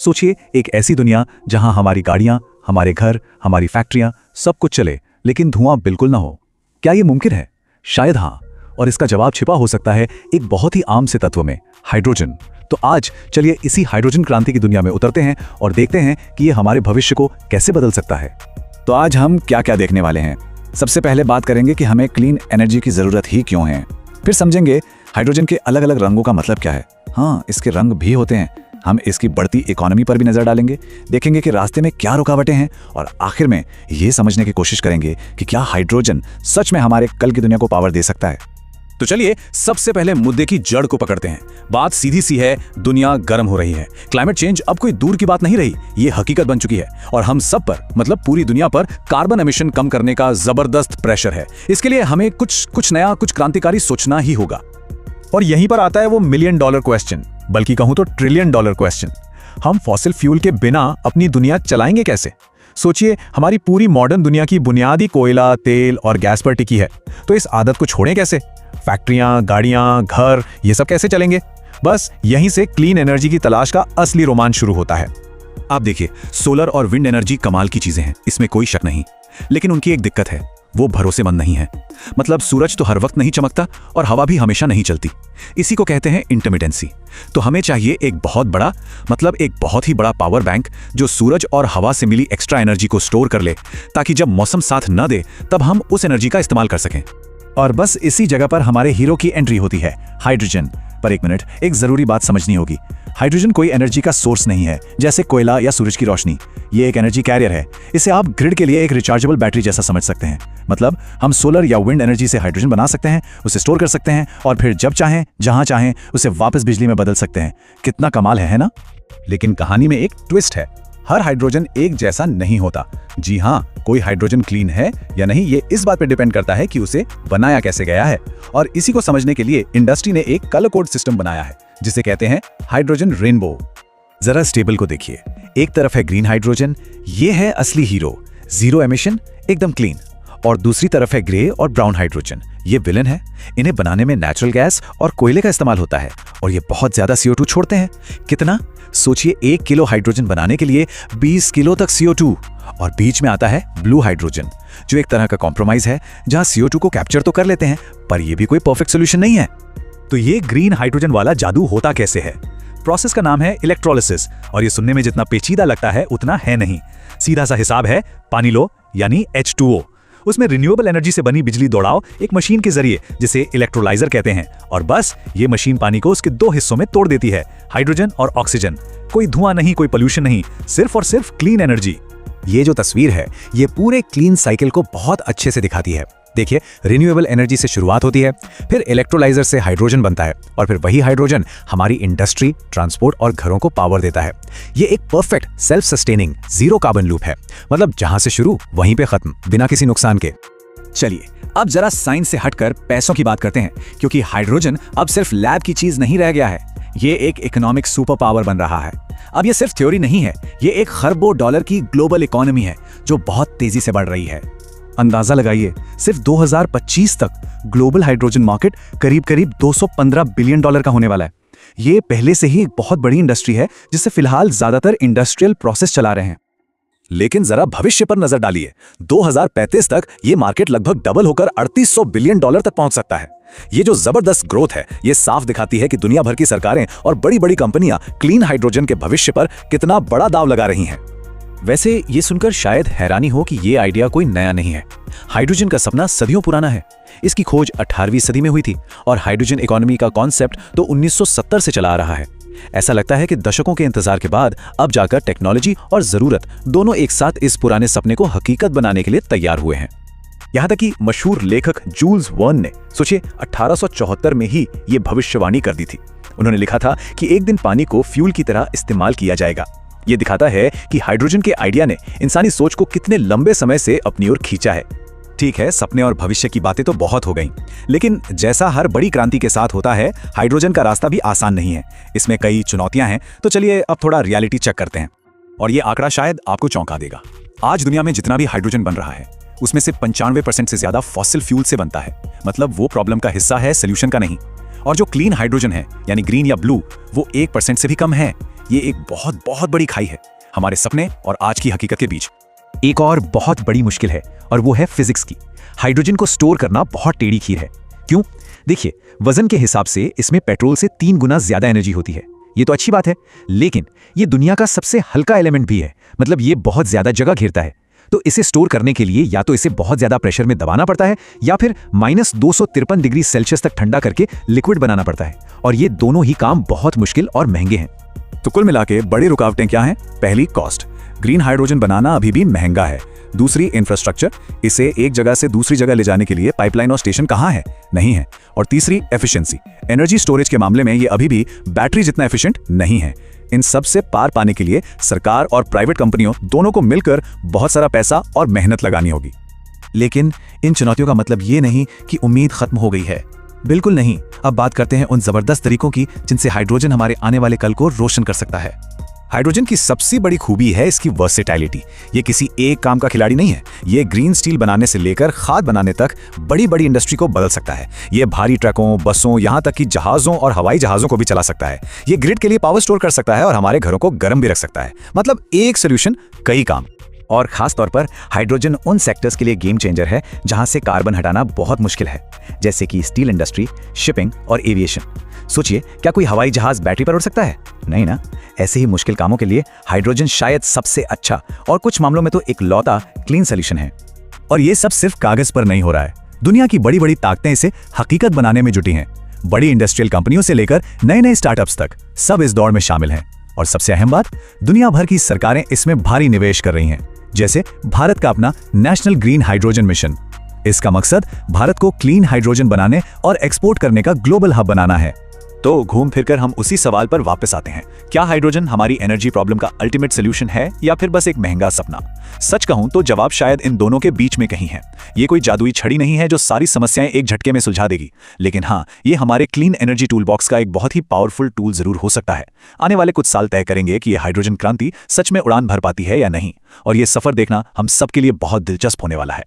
सोचिए, एक ऐसी दुनिया जहां हमारी गाड़ियां, हमारे घर, हमारी फैक्ट्रियां, सब कुछ चले लेकिन धुआं बिल्कुल ना हो। क्या ये मुमकिन है? शायद हाँ, और इसका जवाब छिपा हो सकता है एक बहुत ही आम से तत्व में, हाइड्रोजन। तो आज चलिए इसी हाइड्रोजन क्रांति की दुनिया में उतरते हैं और देखते हैं कि ये हमारे भविष्य को कैसे बदल सकता है। तो आज हम क्या क्या देखने वाले हैं। सबसे पहले बात करेंगे कि हमें क्लीन एनर्जी की जरूरत ही क्यों है। फिर समझेंगे हाइड्रोजन के अलग अलग रंगों का मतलब क्या है। हाँ, इसके रंग भी होते हैं। हम इसकी बढ़ती इकोनॉमी पर भी नजर डालेंगे, देखेंगे कि रास्ते में क्या रुकावटें हैं, और आखिर में ये समझने की कोशिश करेंगे कि क्या हाइड्रोजन सच में हमारे कल की दुनिया को पावर दे सकता है। तो चलिए सबसे पहले मुद्दे की जड़ को पकड़ते हैं। बात सीधी सी है, दुनिया गर्म हो रही है। क्लाइमेट चेंज अब कोई दूर की बात नहीं रही, ये हकीकत बन चुकी है और हम सब पर, मतलब पूरी दुनिया पर कार्बन एमिशन कम करने का जबरदस्त प्रेशर है। इसके लिए हमें कुछ नया, कुछ क्रांतिकारी सोचना ही होगा। और यहीं पर आता है वो $1 मिलियन क्वेश्चन, बल्कि कहूं तो $1 ट्रिलियन क्वेश्चन। हम फॉसिल फ्यूल के बिना अपनी दुनिया चलाएंगे कैसे? सोचिए, हमारी पूरी मॉडर्न दुनिया की बुनियादी कोयला, तेल और गैस पर टिकी है, तो इस आदत को छोड़ें कैसे? फैक्ट्रियां, गाड़ियां, घर, ये सब कैसे चलेंगे? बस यहीं से क्लीन एनर्जी की तलाश का असली रोमांच शुरू होता है। आप देखिए, सोलर और विंड एनर्जी कमाल की चीजें हैं, इसमें कोई शक नहीं, लेकिन उनकी एक दिक्कत है, वो भरोसेमंद नहीं है। मतलब सूरज तो हर वक्त नहीं चमकता और हवा भी हमेशा नहीं चलती। इसी को कहते हैं इंटरमिटेंसी। तो हमें चाहिए एक बहुत ही बड़ा पावर बैंक जो सूरज और हवा से मिली एक्स्ट्रा एनर्जी को स्टोर कर ले, ताकि जब मौसम साथ न दे तब हम उस एनर्जी का इस्तेमाल कर सकें। और बस इसी जगह पर हमारे हीरो की एंट्री होती है, हाइड्रोजन। पर एक मिनट, एक जरूरी बात समझनी होगी। हाइड्रोजन कोई एनर्जी का सोर्स नहीं है, जैसे कोयला या सूरज की रोशनी। ये एक एनर्जी कैरियर है। इसे आप ग्रिड के लिए एक रिचार्जेबल बैटरी जैसा समझ सकते हैं। मतलब हम सोलर या विंड एनर्जी से हाइड्रोजन बना सकते हैं, उसे स्टोर कर सकते हैं और फिर जब चाहें, जहां चाहें, उसे वापस बिजली में बदल सकते हैं। कितना कमाल है ना? लेकिन कहानी में एक ट्विस्ट है। हर हाइड्रोजन एक जैसा नहीं होता। जी हाँ, कोई हाइड्रोजन क्लीन है या नहीं, ये इस बात पर डिपेंड करता है कि उसे बनाया कैसे गया है। और इसी को समझने के लिए इंडस्ट्री ने एक कलर कोड सिस्टम बनाया है, जिसे कहते हैं हाइड्रोजन रेनबो। जरा स्टेबल को देखिए, एक तरफ है ग्रीन हाइड्रोजन, ये है असली हीरो, जीरो एमिशन, एकदम क्लीन। और दूसरी तरफ है ग्रे और ब्राउन हाइड्रोजन, ये विलन है। इन्हें बनाने में नेचुरल गैस और कोयले का इस्तेमाल होता है और ये बहुत ज्यादा CO2 छोड़ते हैं। कितना? सोचिए, 1 किलो हाइड्रोजन बनाने के लिए 20 किलो तक CO2। और बीच में आता है ब्लू हाइड्रोजन, जो एक तरह का कॉम्प्रोमाइज है, जहां CO2 को कैप्चर तो कर लेते हैं, पर यह भी कोई परफेक्ट सोल्यूशन नहीं है। तो ये ग्रीन हाइड्रोजन वाला जादू होता कैसे है? प्रोसेस का नाम है इलेक्ट्रोलिसिस, और ये सुनने में जितना पेचीदा लगता है उतना है नहीं। सीधा सा हिसाब है, पानी लो यानी H2O, उसमें रिन्यूएबल एनर्जी से बनी बिजली दौड़ाओ एक मशीन के जरिए, जिसे इलेक्ट्रोलाइजर कहते हैं, और बस ये मशीन पानी को उसके 2 हिस्सों में तोड़ देती है, हाइड्रोजन और ऑक्सीजन। कोई धुआं नहीं, कोई पोल्यूशन नहीं, सिर्फ और सिर्फ क्लीन एनर्जी। ये जो तस्वीर है, ये पूरे क्लीन साइकिल को बहुत अच्छे से दिखाती है। देखिए, रिन्यूएबल एनर्जी से शुरुआत होती है, फिर इलेक्ट्रोलाइजर से हाइड्रोजन बनता है, और फिर वही हाइड्रोजन हमारी इंडस्ट्री, ट्रांसपोर्ट और घरों को पावर देता है। ये एक perfect self sustaining zero carbon loop है। मतलब जहां से शुरू वहीं पे खत्म, बिना किसी नुकसान के। चलिए अब जरा साइंस से हटकर पैसों की बात करते हैं, क्योंकि हाइड्रोजन अब सिर्फ लैब की चीज नहीं रह गया है, ये एक इकोनॉमिक सुपर पावर बन रहा है। अब ये सिर्फ थ्योरी नहीं है, ये एक खरबों डॉलर की ग्लोबल इकोनॉमी है जो बहुत तेजी से बढ़ रही है। अंदाजा लगाइए, सिर्फ 2025 तक ग्लोबल हाइड्रोजन मार्केट करीब करीब $215 बिलियन का होने वाला है। ये पहले से ही एक बहुत बड़ी इंडस्ट्री है, जिससे फिलहाल ज्यादातर इंडस्ट्रियल प्रोसेस चला रहे हैं। लेकिन जरा भविष्य पर नजर डालिए, 2035 तक ये मार्केट लगभग डबल होकर $3800 बिलियन तक पहुंच सकता है। ये जो जबरदस्त ग्रोथ है, ये साफ दिखाती है कि दुनिया भर की सरकारें और बड़ी बड़ी कंपनियां क्लीन हाइड्रोजन के भविष्य पर कितना बड़ा दांव लगा रही हैं। वैसे ये सुनकर शायद हैरानी हो कि ये आइडिया कोई नया नहीं है। हाइड्रोजन का सपना सदियों पुराना है। इसकी खोज 18वीं सदी में हुई थी और हाइड्रोजन इकोनॉमी का कॉन्सेप्ट तो 1970 से चला आ रहा है। ऐसा लगता है कि दशकों के इंतजार के बाद अब जाकर टेक्नोलॉजी और जरूरत दोनों एक साथ इस पुराने सपने को हकीकत बनाने के लिए तैयार हुए हैं। यहां तक कि मशहूर लेखक जूल्स वर्न ने, सोचिए, 1874 में ही ये भविष्यवाणी कर दी थी। उन्होंने लिखा था कि एक दिन पानी को फ्यूल की तरह इस्तेमाल किया जाएगा। ये दिखाता है कि हाइड्रोजन के आइडिया ने इंसानी सोच को कितने लंबे समय से अपनी ओर खींचा है। ठीक है, सपने और भविष्य की बातें तो बहुत हो गईं, लेकिन जैसा हर बड़ी क्रांति के साथ होता है, हाइड्रोजन का रास्ता भी आसान नहीं है। इसमें कई चुनौतियां हैं। तो चलिए अब थोड़ा रियलिटी चेक करते हैं, और ये आंकड़ा शायद आपको चौंका देगा। आज दुनिया में जितना भी हाइड्रोजन बन रहा है, उसमें से 95% से ज्यादा फॉसिल फ्यूल से बनता है। मतलब वो प्रॉब्लम का हिस्सा है, सोल्यूशन का नहीं। और जो क्लीन हाइड्रोजन है, यानी ग्रीन या ब्लू, वो 1% से भी कम है। ये एक बहुत बहुत बड़ी खाई है हमारे सपने और आज की हकीकत के बीच। एक और बहुत बड़ी मुश्किल है और वो है फिजिक्स की। हाइड्रोजन को स्टोर करना बहुत टेढ़ी खीर है। क्यों? देखिए, वजन के हिसाब से इसमें पेट्रोल से 3 गुना ज्यादा एनर्जी होती है। ये तो अच्छी बात है, लेकिन ये दुनिया का सबसे हल्का एलिमेंट भी है, मतलब ये बहुत ज्यादा जगह घेरता है। तो इसे स्टोर करने के लिए या तो इसे बहुत ज्यादा प्रेशर में दबाना पड़ता है या फिर -253 डिग्री सेल्सियस तक ठंडा करके लिक्विड बनाना पड़ता है, और ये दोनों ही काम बहुत मुश्किल और महंगे हैं। तो कुल मिला के बड़ी रुकावटें क्या हैं? पहली, कॉस्ट। ग्रीन हाइड्रोजन बनाना अभी भी महंगा है। दूसरी, इंफ्रास्ट्रक्चर। इसे एक जगह से दूसरी जगह ले जाने के लिए पाइपलाइन और स्टेशन कहाँ है? नहीं है। और तीसरी, एफिशिएंसी। एनर्जी स्टोरेज के मामले में ये अभी भी बैटरी जितना एफिशिएंट नहीं है। इन सब से पार पाने के लिए सरकार और प्राइवेट कंपनियों दोनों को मिलकर बहुत सारा पैसा और मेहनत लगानी होगी। लेकिन इन चुनौतियों का मतलब ये नहीं कि उम्मीद खत्म हो गई है। बिल्कुल नहीं। अब बात करते हैं उन जबरदस्त तरीकों की जिनसे हाइड्रोजन हमारे आने वाले कल को रोशन कर सकता है। हाइड्रोजन की सबसे बड़ी खूबी है इसकी वर्सेटैलिटी। ये किसी एक काम का खिलाड़ी नहीं है। ये ग्रीन स्टील बनाने से लेकर खाद बनाने तक बड़ी बड़ी इंडस्ट्री को बदल सकता है। ये भारी ट्रकों, बसों, यहाँ तक कि जहाजों और हवाई जहाजों को भी चला सकता है। ये ग्रिड के लिए पावर स्टोर कर सकता है और हमारे घरों को गर्म भी रख सकता है। मतलब एक सोल्यूशन, कई काम। और खास तौर पर हाइड्रोजन उन सेक्टर्स के लिए गेम चेंजर है जहां से कार्बन हटाना बहुत मुश्किल है, जैसे कि स्टील इंडस्ट्री, शिपिंग और एविएशन। सोचिए, क्या कोई हवाई जहाज बैटरी पर उड़ सकता है? नहीं ना। ऐसे ही मुश्किल कामों के लिए हाइड्रोजन शायद सबसे अच्छा और कुछ मामलों में तो इकलौता क्लीन सॉल्यूशन है। और ये सब सिर्फ कागज पर नहीं हो रहा है। दुनिया की बड़ी बड़ी ताकतें इसे हकीकत बनाने में जुटी हैं। बड़ी इंडस्ट्रियल कंपनियों से लेकर नए नए स्टार्टअप्स तक सब इस दौड़ में शामिल हैं। और सबसे अहम बात, दुनिया भर की सरकारें इसमें भारी निवेश कर रही हैं, जैसे भारत का अपना नेशनल ग्रीन हाइड्रोजन मिशन। इसका मकसद भारत को क्लीन हाइड्रोजन बनाने और एक्सपोर्ट करने का ग्लोबल हब बनाना है। तो घूम फिरकर हम उसी सवाल पर वापस आते हैं, क्या हाइड्रोजन हमारी एनर्जी प्रॉब्लम का अल्टीमेट सोल्यूशन है या फिर बस एक महंगा सपना? सच कहूं तो जवाब शायद इन दोनों के बीच में कहीं है। ये कोई जादुई छड़ी नहीं है जो सारी समस्याएं एक झटके में सुलझा देगी, लेकिन हाँ, ये हमारे क्लीन एनर्जी टूल बॉक्स का एक बहुत ही पावरफुल टूल जरूर हो सकता है। आने वाले कुछ साल तय करेंगे कि ये हाइड्रोजन क्रांति सच में उड़ान भर पाती है या नहीं, और ये सफर देखना हम सबके लिए बहुत दिलचस्प होने वाला है।